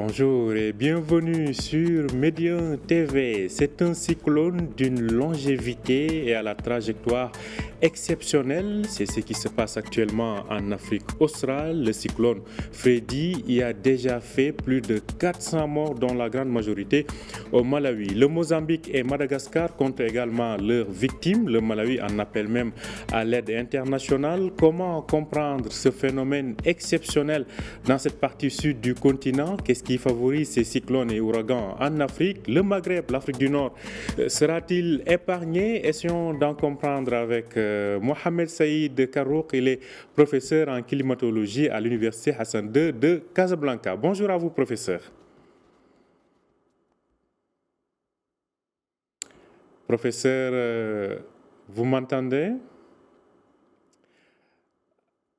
Bonjour et bienvenue sur Médien TV. C'est un cyclone d'une longévité et à la trajectoire exceptionnelle. C'est ce qui se passe actuellement en Afrique australe. Le cyclone Freddy y a déjà fait plus de 400 morts, dont la grande majorité au Malawi. Le Mozambique et Madagascar comptent également leurs victimes. Le Malawi en appelle même à l'aide internationale. Comment comprendre ce phénomène exceptionnel dans cette partie sud du continent? Qu'est-ce qui favorise ces cyclones et ouragans en Afrique? Le Maghreb, l'Afrique du Nord, sera-t-il épargné? Essayons d'en comprendre avec Mohamed Saïd Karouk. Il est professeur en climatologie à l'université Hassan II de Casablanca. Bonjour à vous, professeur. Professeur, vous m'entendez?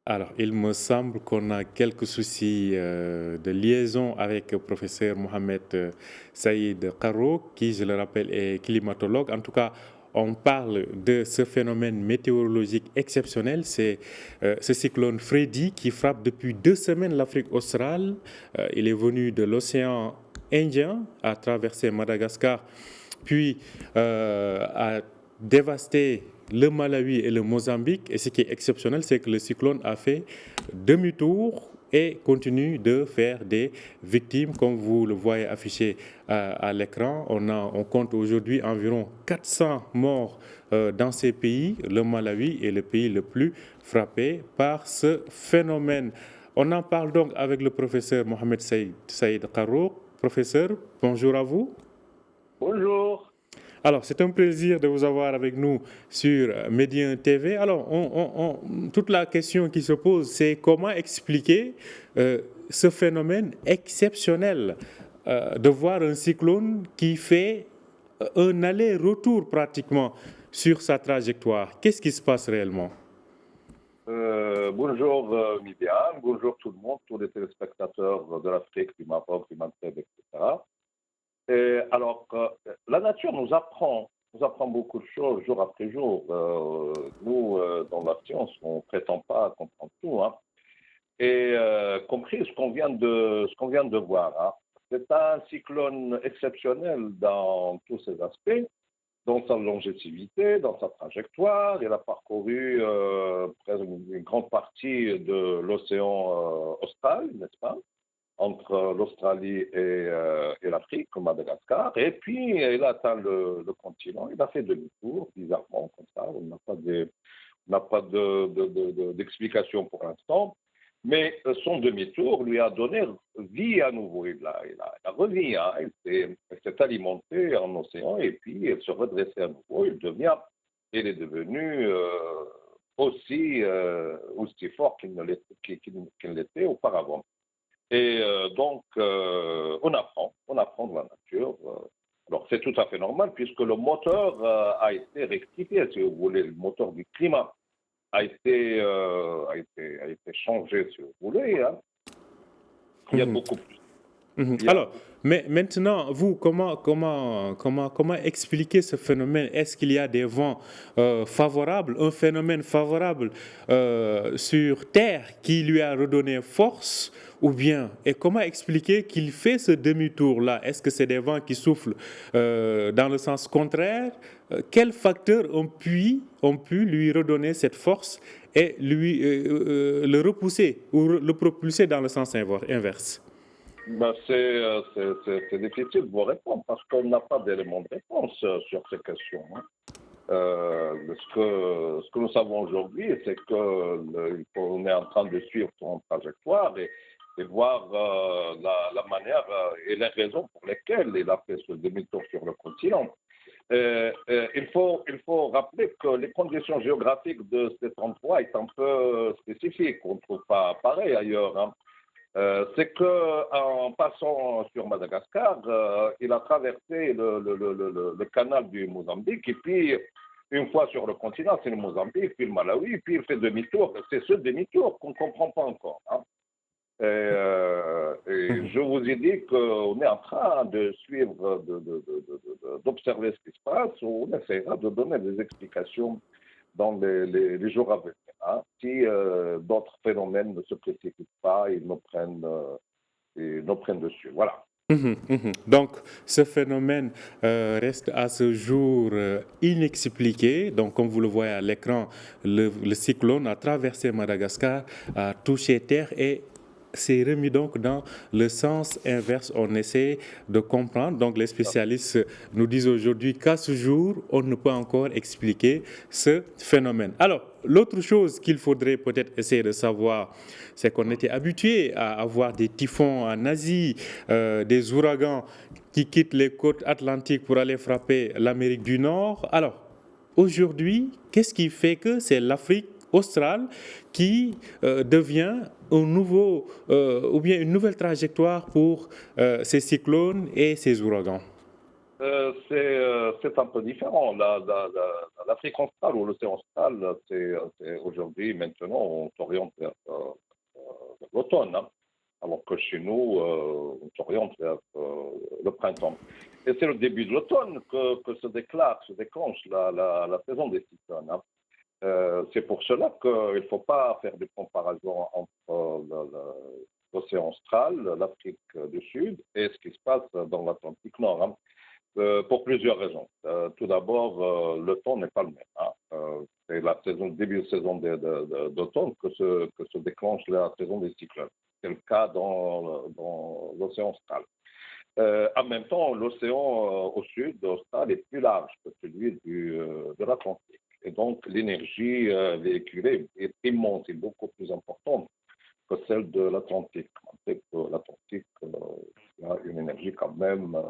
Alors, il me semble qu'on a quelques soucis de liaison avec le professeur Mohamed Saïd Karouk, qui, je le rappelle, est climatologue. En tout cas, on parle de ce phénomène météorologique exceptionnel. C'est ce cyclone Freddy qui frappe depuis 2 semaines l'Afrique australe. Il est venu de l'océan Indien, a traversé Madagascar, puis a dévasté le Malawi et le Mozambique. Et ce qui est exceptionnel, c'est que le cyclone a fait demi-tour et continue de faire des victimes, comme vous le voyez affiché à l'écran. On compte aujourd'hui environ 400 morts dans ces pays. Le Malawi est le pays le plus frappé par ce phénomène. On en parle donc avec le professeur Mohamed Saïd Karouk. Professeur, bonjour à vous. Bonjour. Alors, c'est un plaisir de vous avoir avec nous sur Médien TV. Alors, toute la question qui se pose, c'est comment expliquer ce phénomène exceptionnel de voir un cyclone qui fait un aller-retour pratiquement sur sa trajectoire. Qu'est-ce qui se passe réellement? Bonjour Midian, bonjour tout le monde, tous les téléspectateurs de l'Afrique, du Maroc, du Maghreb, etc. Alors, la nature nous apprend beaucoup de choses jour après jour. Nous, dans la science, on ne prétend pas comprendre tout, hein. Et compris ce qu'on vient de voir, hein. C'est un cyclone exceptionnel dans tous ses aspects, dans sa longévité, dans sa trajectoire. Il a parcouru presque une grande partie de l'océan austral, n'est-ce pas? Entre l'Australie et l'Afrique, comme Madagascar. Et puis, il a atteint le continent. Il a fait demi-tour, bizarrement, comme ça. On n'a pas d'explication pour l'instant. Mais son demi-tour lui a donné vie à nouveau. Il a revu, hein. Il s'est alimenté en océan et puis il se redressait à nouveau. Il est devenu aussi fort qu'il ne l'était auparavant. Et donc, on apprend de la nature. Alors, c'est tout à fait normal puisque le moteur a été rectifié, si vous voulez, le moteur du climat a été changé, si vous voulez, hein. Il y a beaucoup plus. Alors, mais maintenant, vous, comment expliquer ce phénomène? Est-ce qu'il y a des vents favorables, un phénomène favorable sur Terre qui lui a redonné force, ou bien, et comment expliquer qu'il fait ce demi-tour-là? Est-ce que c'est des vents qui soufflent dans le sens contraire? Quels facteurs ont pu lui redonner cette force et lui le repousser ou le propulser dans le sens inverse? Ben, c'est difficile de vous répondre parce qu'on n'a pas d'éléments de réponse sur ces questions, hein. Ce que nous savons aujourd'hui, c'est qu'on est en train de suivre son trajectoire et voir la manière et les raisons pour lesquelles il a fait ce demi-tour sur le continent. Il faut rappeler que les conditions géographiques de cet endroit sont un peu spécifiques. On ne trouve pas pareil ailleurs, hein. C'est qu'en passant sur Madagascar, il a traversé le canal du Mozambique et puis une fois sur le continent, c'est le Mozambique, puis le Malawi, puis il fait demi-tour. C'est ce demi-tour qu'on ne comprend pas encore, hein. Et je vous ai dit qu'on est en train de suivre, d'observer ce qui se passe. On essaiera de donner des explications dans les jours à venir, hein. Si d'autres phénomènes ne se précipitent pas, ils ne prennent nous prennent dessus. Voilà. Donc, ce phénomène reste à ce jour inexpliqué. Donc, comme vous le voyez à l'écran, le cyclone a traversé Madagascar, a touché terre et s'est remis donc dans le sens inverse. On essaie de comprendre. Donc, les spécialistes nous disent aujourd'hui qu'à ce jour, on ne peut encore expliquer ce phénomène. Alors, l'autre chose qu'il faudrait peut-être essayer de savoir, c'est qu'on était habitué à avoir des typhons en Asie, des ouragans qui quittent les côtes atlantiques pour aller frapper l'Amérique du Nord. Alors, aujourd'hui, qu'est-ce qui fait que c'est l'Afrique australe qui devient un nouveau ou bien une nouvelle trajectoire pour ces cyclones et ces ouragans? C'est un peu différent. L'Afrique australe ou l'océan austral, aujourd'hui, maintenant, on s'oriente vers l'automne, hein, alors que chez nous, on s'oriente vers le printemps. Et c'est le début de l'automne que se déclenche la saison des cyclones, hein. C'est pour cela qu'il ne faut pas faire de comparaison entre l'océan austral, l'Afrique du Sud et ce qui se passe dans l'Atlantique Nord, hein. Pour plusieurs raisons. Tout d'abord, le temps n'est pas le même, hein. C'est le début de saison d'automne que se déclenche la saison des cyclones. C'est le cas dans l'océan austral. En même temps, l'océan au sud austral est plus large que celui de l'Atlantique. Et donc, l'énergie véhiculée est immense et beaucoup plus importante que celle de l'Atlantique. On sait que l'Atlantique a une énergie quand même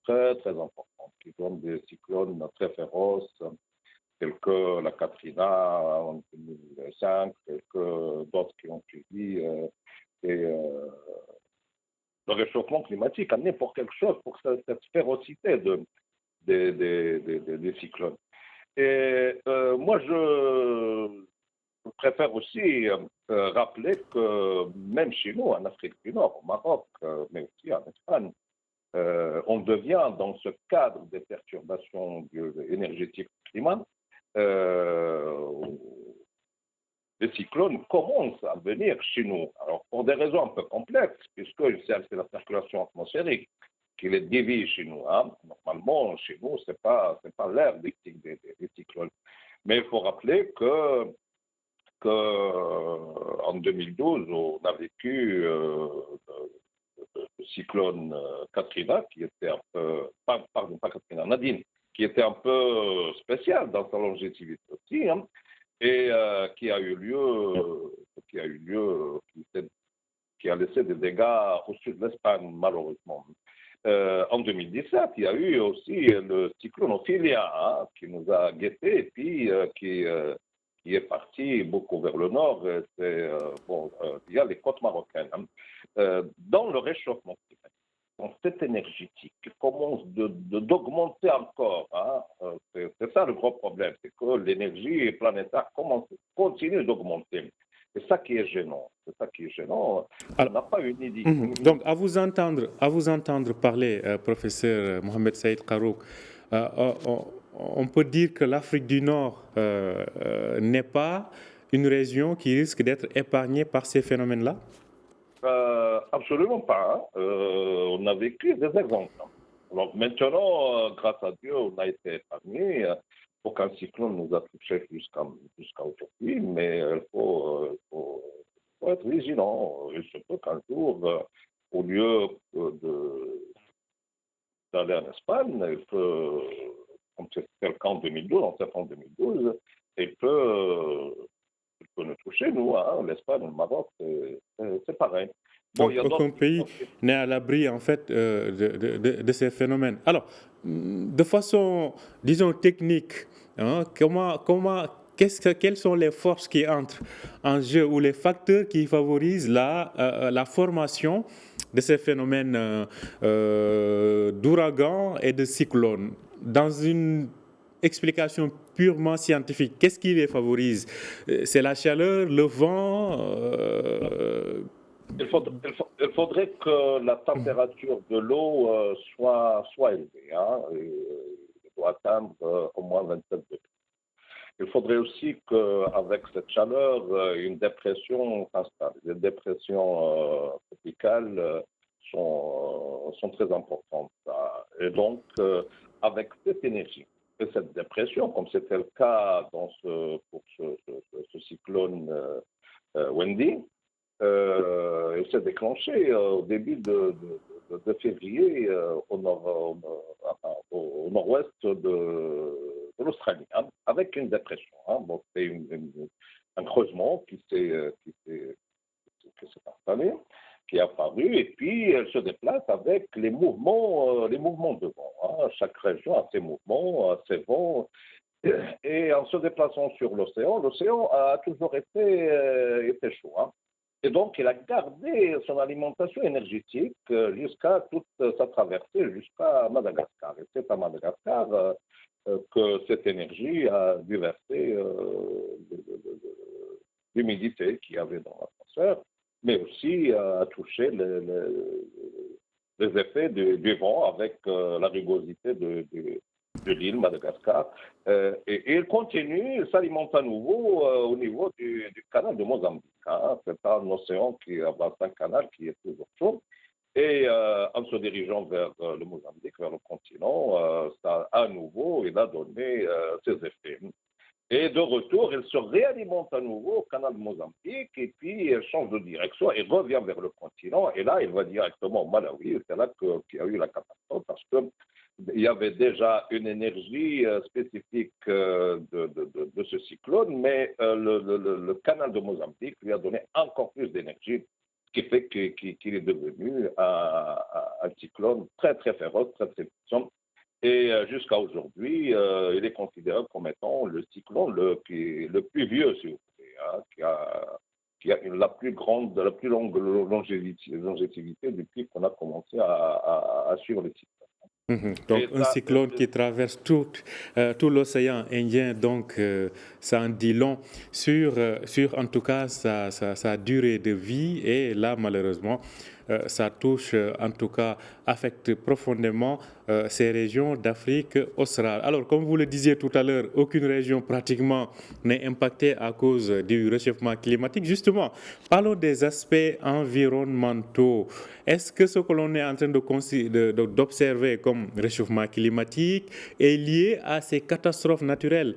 très, très importante, qui donne des cyclones très féroces, tels que la Katrina en 2005, tels que d'autres qui ont suivi. Et le réchauffement climatique a amené pour quelque chose, pour cette férocité des cyclones. Et moi, je préfère aussi rappeler que même chez nous, en Afrique du Nord, au Maroc, mais aussi en Espagne, on devient dans ce cadre des perturbations énergétiques du climat, euh, les cyclones commencent à venir chez nous. Alors, pour des raisons un peu complexes, puisque c'est la circulation atmosphérique qui les divise chez nous, hein. Normalement, chez nous, c'est pas l'air des cyclones. Mais il faut rappeler en 2012, on a vécu le cyclone Katrina, qui était un peu, pardon, pas Katrina, Nadine, qui était un peu spécial dans sa longévité aussi, hein, et qui a laissé des dégâts au sud de l'Espagne, malheureusement. En 2017, il y a eu aussi le cyclone Ophelia, hein, qui nous a guettés et puis qui est parti beaucoup vers le nord. Il y a les côtes marocaines, hein. Dans le réchauffement climatique, dans cette énergétique qui commence d'augmenter encore, hein, c'est ça le gros problème, c'est que l'énergie planétaire continue d'augmenter. C'est ça qui est gênant. C'est ça qui est gênant. On Alors, n'a pas une idée. donc, à vous entendre parler, professeur Mohamed Saïd Karouk, on peut dire que l'Afrique du Nord n'est pas une région qui risque d'être épargnée par ces phénomènes-là? Absolument pas, hein. On a vécu des exemples, hein. Alors maintenant, grâce à Dieu, on a été épargné. Aucun cyclone nous a touché jusqu'à aujourd'hui, mais faut être vigilant. Il se peut qu'un jour, au lieu d'aller en Espagne, comme c'était le cas en 2012, en septembre 2012, il peut nous toucher, nous, hein. L'Espagne, le Maroc, c'est pareil. Bon, il Donc, y a d'autres aucun pays n'est à l'abri, en fait, de ces phénomènes. Alors, de façon, disons, technique, hein, quelles sont les forces qui entrent en jeu ou les facteurs qui favorisent la formation de ces phénomènes d'ouragans et de cyclones? Dans une explication purement scientifique, qu'est-ce qui les favorise? C'est la chaleur, le vent Il faudrait que la température de l'eau soit élevée, hein. Elle doit atteindre au moins 27 degrés. Il faudrait aussi qu'avec cette chaleur, une dépression s'installe. Les dépressions tropicales sont très importantes. Et donc, avec cette énergie et cette dépression, comme c'était le cas pour ce cyclone Wendy, il s'est déclenché au début de février au nord-ouest de l'Australie, hein, avec une dépression. Hein. Bon, c'est un creusement qui s'est installé, qui est apparu, et puis elle se déplace avec les mouvements de vent. Hein. Chaque région a ses mouvements, a ses vents. Et en se déplaçant sur l'océan a toujours été chaud. Hein. Et donc, il a gardé son alimentation énergétique jusqu'à toute sa traversée, jusqu'à Madagascar. Et c'est à Madagascar que cette énergie a dû verser l'humidité qu'il y avait dans l'atmosphère, mais aussi a touché les effets du vent avec la rugosité de l'île Madagascar. Et il continue, il s'alimente à nouveau au niveau du canal de Mozambique. Hein. C'est un océan un bassin canal qui est toujours chaud. Et en se dirigeant vers le Mozambique, vers le continent, ça, à nouveau, il a donné ses effets. Et de retour, il se réalimente à nouveau au canal de Mozambique et puis il change de direction et revient vers le continent. Et là, il va directement au Malawi. C'est là qu'il y a eu la catastrophe parce qu'il y avait déjà une énergie spécifique de ce cyclone, mais le canal de Mozambique lui a donné encore plus d'énergie, ce qui fait qu'il est devenu un cyclone très, très féroce, très, très puissant. Et jusqu'à aujourd'hui, il est considéré comme étant le cyclone le plus vieux, si vous voulez, hein, qui a la plus longue longévité depuis qu'on a commencé à suivre le cyclone. Donc un cyclone qui traverse tout l'océan Indien, donc ça en dit long sur en tout cas sa durée de vie. Et là, malheureusement, ça touche, en tout cas, affecte profondément ces régions d'Afrique australe. Alors, comme vous le disiez tout à l'heure, aucune région pratiquement n'est impactée à cause du réchauffement climatique. Justement, parlons des aspects environnementaux. Est-ce que ce que l'on est en train d'observer comme réchauffement climatique est lié à ces catastrophes naturelles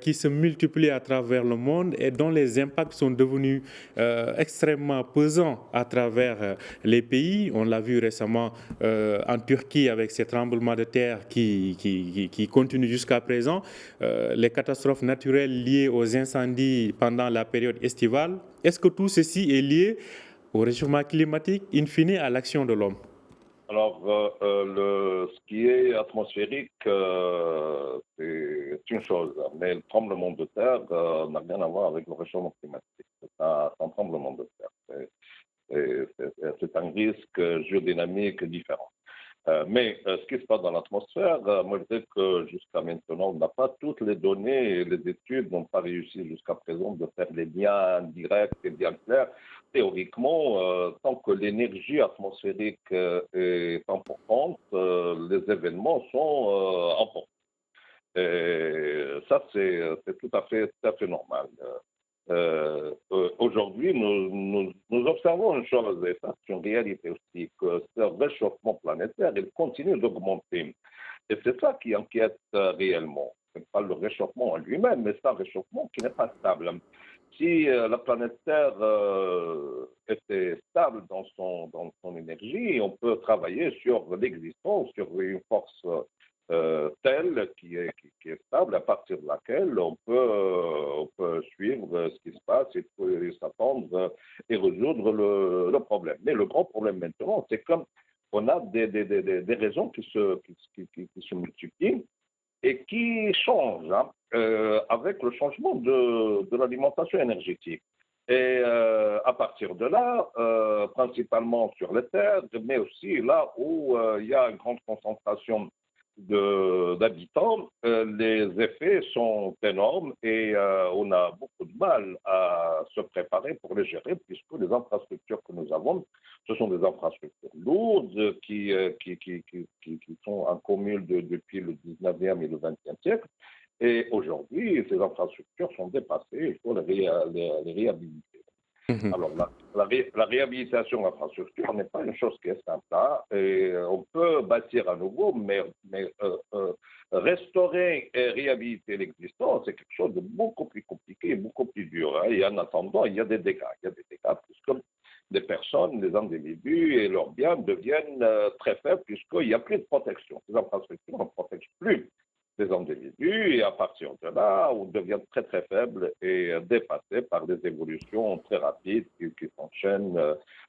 qui se multiplient à travers le monde et dont les impacts sont devenus extrêmement pesants à travers les pays? On l'a vu récemment en Turquie avec ces tremblements de terre qui continuent jusqu'à présent, les catastrophes naturelles liées aux incendies pendant la période estivale. Est-ce que tout ceci est lié au réchauffement climatique, in fine, à l'action de l'homme? Alors, ce qui est atmosphérique, c'est une chose, mais le tremblement de terre n'a rien à voir avec le réchauffement climatique. C'est un tremblement de terre. C'est un risque géodynamique différent. Mais ce qui se passe dans l'atmosphère, moi je dis que jusqu'à maintenant, on n'a pas toutes les données et les études n'ont pas réussi jusqu'à présent de faire les liens directs et bien clairs. Théoriquement, tant que l'énergie atmosphérique est importante, les événements sont importants. Et ça, c'est tout à fait normal. Aujourd'hui, nous observons une chose, et ça c'est une réalité aussi, que ce réchauffement planétaire, il continue d'augmenter. Et c'est ça qui inquiète réellement. Ce n'est pas le réchauffement en lui-même, mais c'est un réchauffement qui n'est pas stable. Si la planète Terre était stable dans son énergie, on peut travailler sur l'existence, sur une force telle qui est stable, à partir de laquelle on peut suivre ce qui se passe et s'attendre et résoudre le problème. Mais le grand problème maintenant, c'est qu'on a des raisons qui se multiplient et qui changent hein, avec le changement de l'alimentation énergétique. Et à partir de là, principalement sur les terres, mais aussi là où il y a une grande concentration d'habitants, les effets sont énormes et on a beaucoup de mal à se préparer pour les gérer puisque les infrastructures que nous avons, ce sont des infrastructures lourdes qui sont en cumul depuis le 19e et le 20e siècle. Et aujourd'hui, ces infrastructures sont dépassées, il faut les réhabiliter. Mhm. Alors, la réhabilitation infrastructure n'est pas une chose qui est simple, hein, et on peut bâtir à nouveau, mais restaurer et réhabiliter l'existant, c'est quelque chose de beaucoup plus compliqué et beaucoup plus dur, hein. Et en attendant, il y a des dégâts. Il y a des dégâts puisque des personnes, des individus et leurs biens deviennent très faibles puisqu'il n'y a plus de protection. Les infrastructures ne protègent plus des individus et à partir de là, on devient très très faible et dépassé par des évolutions très rapides qui s'enchaînent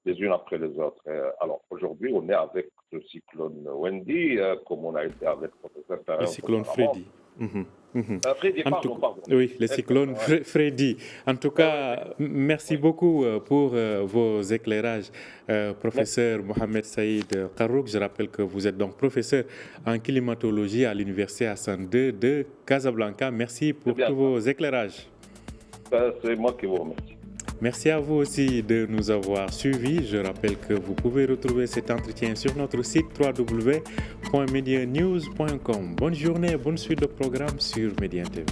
les unes après les autres. Alors aujourd'hui, on est avec le cyclone Wendy, comme on a été avec les Le expériences cyclone auparavant. Freddy. Mhm. Mhm. Freddy, En tout- pardon. Oui, le cyclone Ouais. Freddy. En tout Ouais, ouais, cas, merci ouais. beaucoup pour vos éclairages, Merci. professeur Mohamed Saïd Karouk. Je rappelle que vous êtes donc professeur en climatologie à l'Université Hassan II de Casablanca. Merci C'est pour bien tous ça. vos éclairages. C'est moi qui vous remercie. Merci à vous aussi de nous avoir suivis. Je rappelle que vous pouvez retrouver cet entretien sur notre site www.medianews.com. Bonne journée, bonne suite de programme sur Média TV.